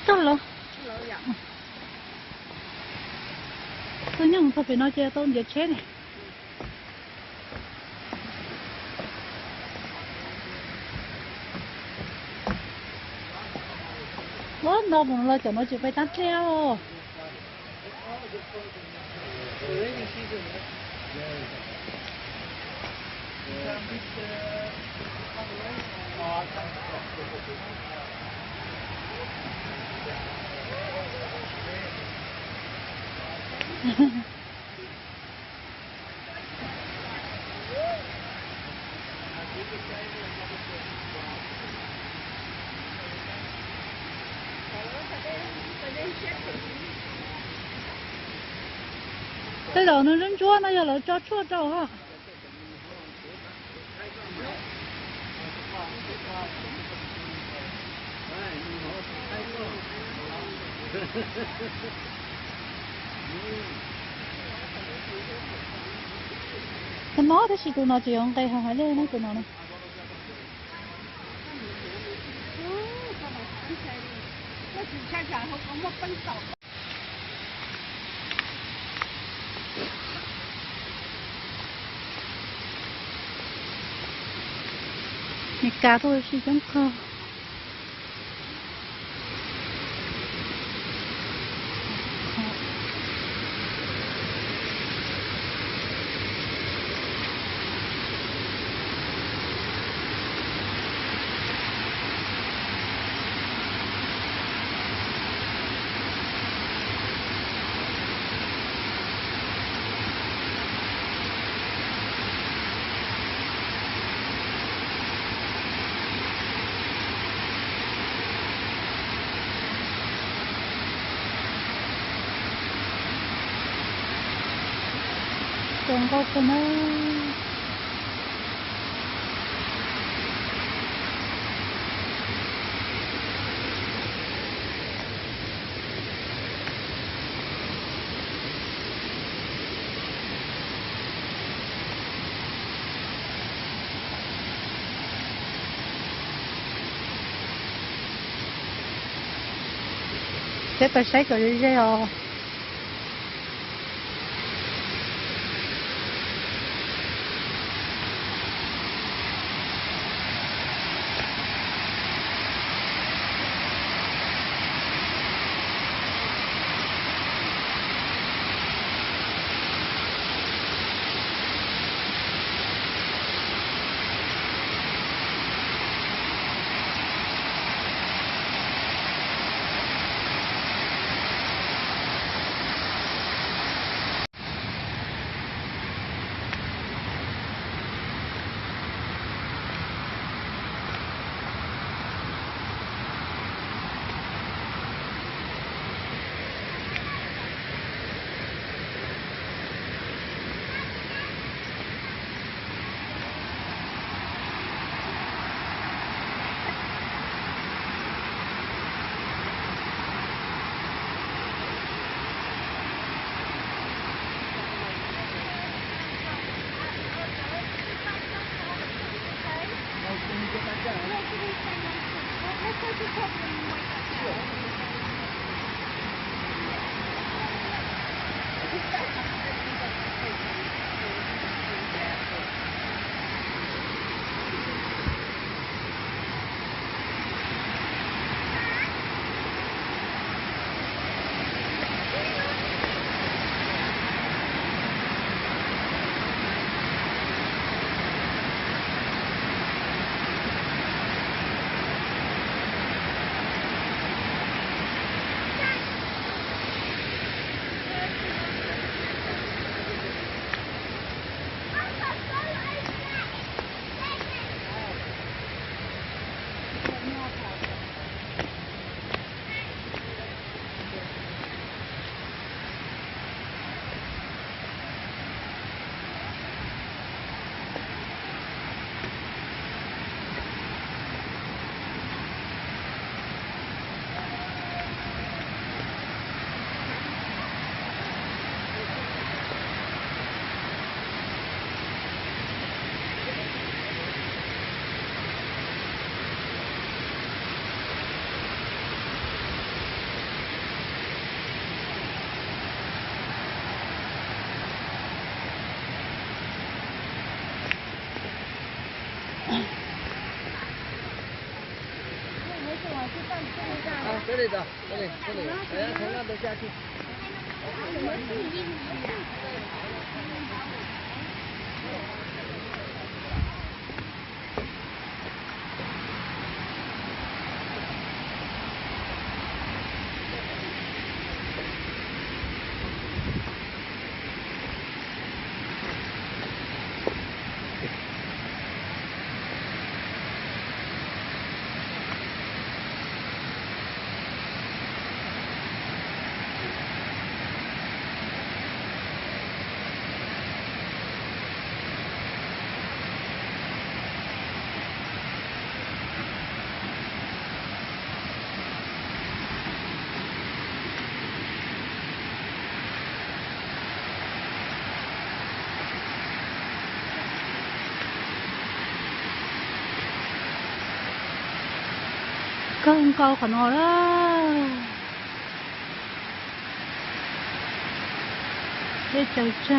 Tốt lắm. Lâu dạ. Tôi nhung thôi phải nói chơi tôi giờ chết này. Vốn đâu mà lo cho nó chỉ phải tắt theo. Cái lẩu nó rất chua, nó giờ lẩu cho chua trâu ha. Cái nó thì tụi nó chỉ ăn cây hàng hải lên nó tụi nó này. Mì cá thôi chỉ giống không. Còn có cái nó thế phải xách rồi đi rồi. 这里的，这里，大家从那都下去。更高可能了，这走着，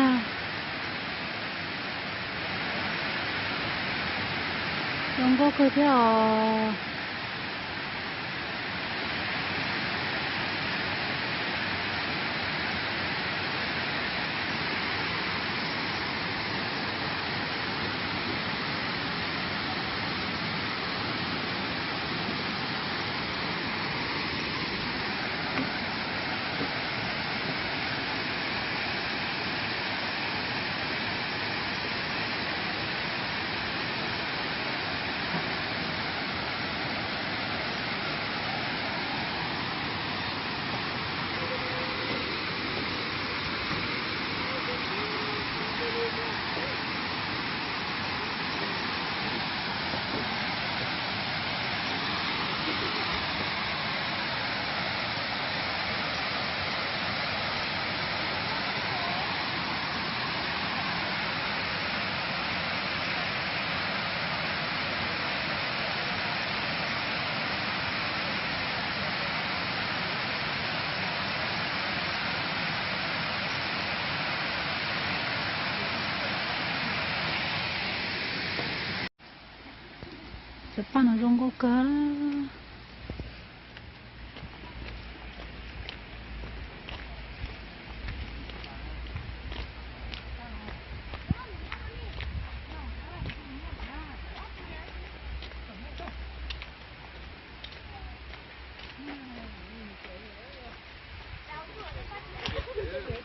用过个条。这帮的用过个。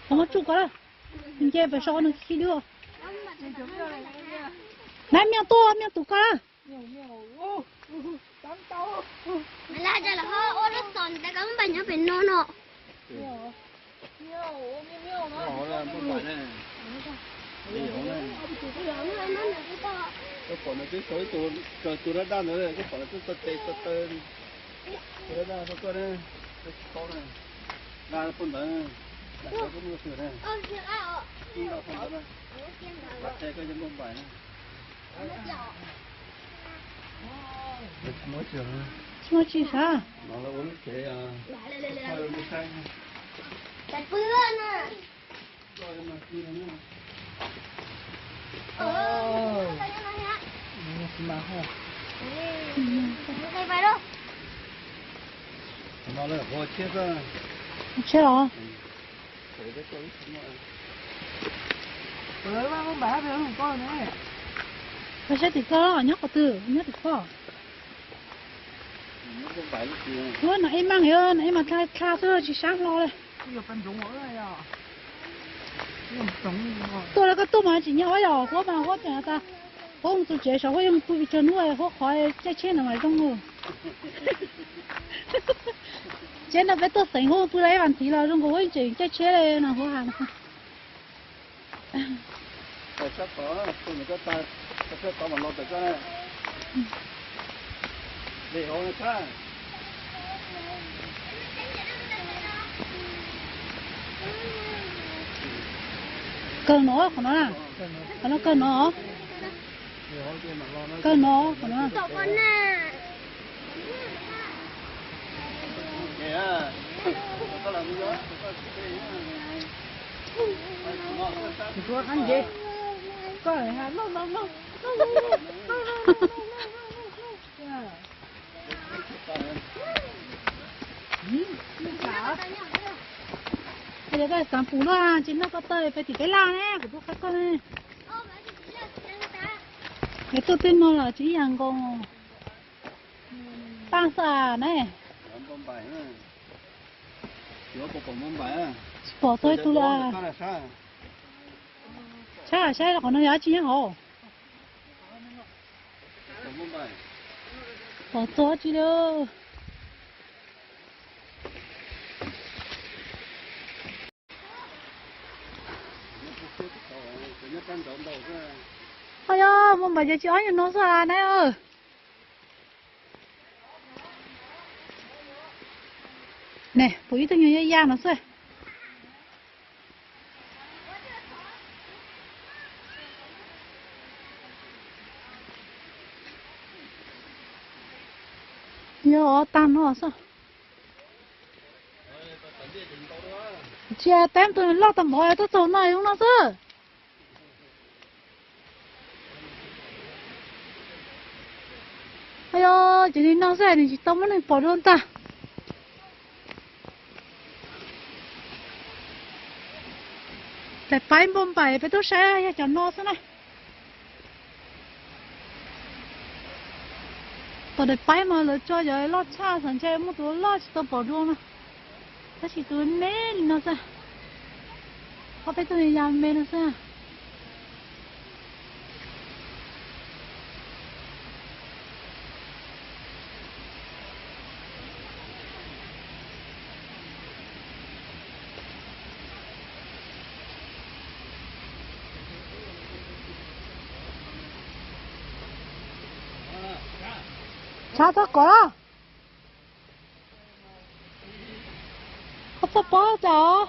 我们住过了，你这不烧那气流。来面多个了。Là giờ là hơi ô nó sòn ta cắm bệnh nó bệnh nôn nọ. Nó là không phải này. Cái phần này cái sỏi tụi nó đang nữa, cái phần này cái tê tụi nó đang nó này, cái con này, đang phân đấy, cái cũng sửa này. Không đâu phân đấy. Bắt xe cái không phải này. Mới chưa. Mới chưa sao? Nó là uống cái Cái bữa nè. Mà không. Cái phải đâu? Nó là có chết rồi. Chết rồi. Con bả về không con nữa. Bây giờ thì có nhóc có từ nhóc thì có. Thôi nãy mang hiểu nãy mà tha sơ chỉ sáng lo đây. Tôi là cái tôi mà chỉ nhau ấy rồi, có mà có tiền ta, không tôi chế sao có用tôi cho nuôi, có khỏi chạy trên là mà trong rồi. Trên là phải tôi sinh không tôi lấy bàn tí là trong có chỉ chạy trên này là có hàng. Chắc có, tôi mình có ta, chắc có mà lo được cái này. Để hồ nó khác. Cơn nó của nó là, nó cơn nó của nó. Con nè. Kìa, có làm gì đó, Có ăn gì? Có này ha, no. bây giờ đây sản phụ nó chính nó có tơi phải thì cái la nè của tôi khách con này cái tôi tin nó là chỉ hàng con tăng xà này bỏ tôi là sai là còn nó giá chi hả bỏ tôi chi đâu ôi ơi mong bà giờ chị nói nó ra này ơi nè bụi tôi như da nó xưa nhớ tan nó sao chị tem tôi lo tầm hỏi tôi trốn này không nó chứ ây ơi chị đi nó xe thì chị tông nó này bỏ luôn ta để phải bom bài phải tôi xe cho nó thế này tôi để phải mà là cho giờ lo cha thằng chơi một túi lo chỉ tôi bỏ luôn nó chỉ tôi nè nó ra có phải tôi làm mẹ nó ra cha tôi có không sao bỏ cho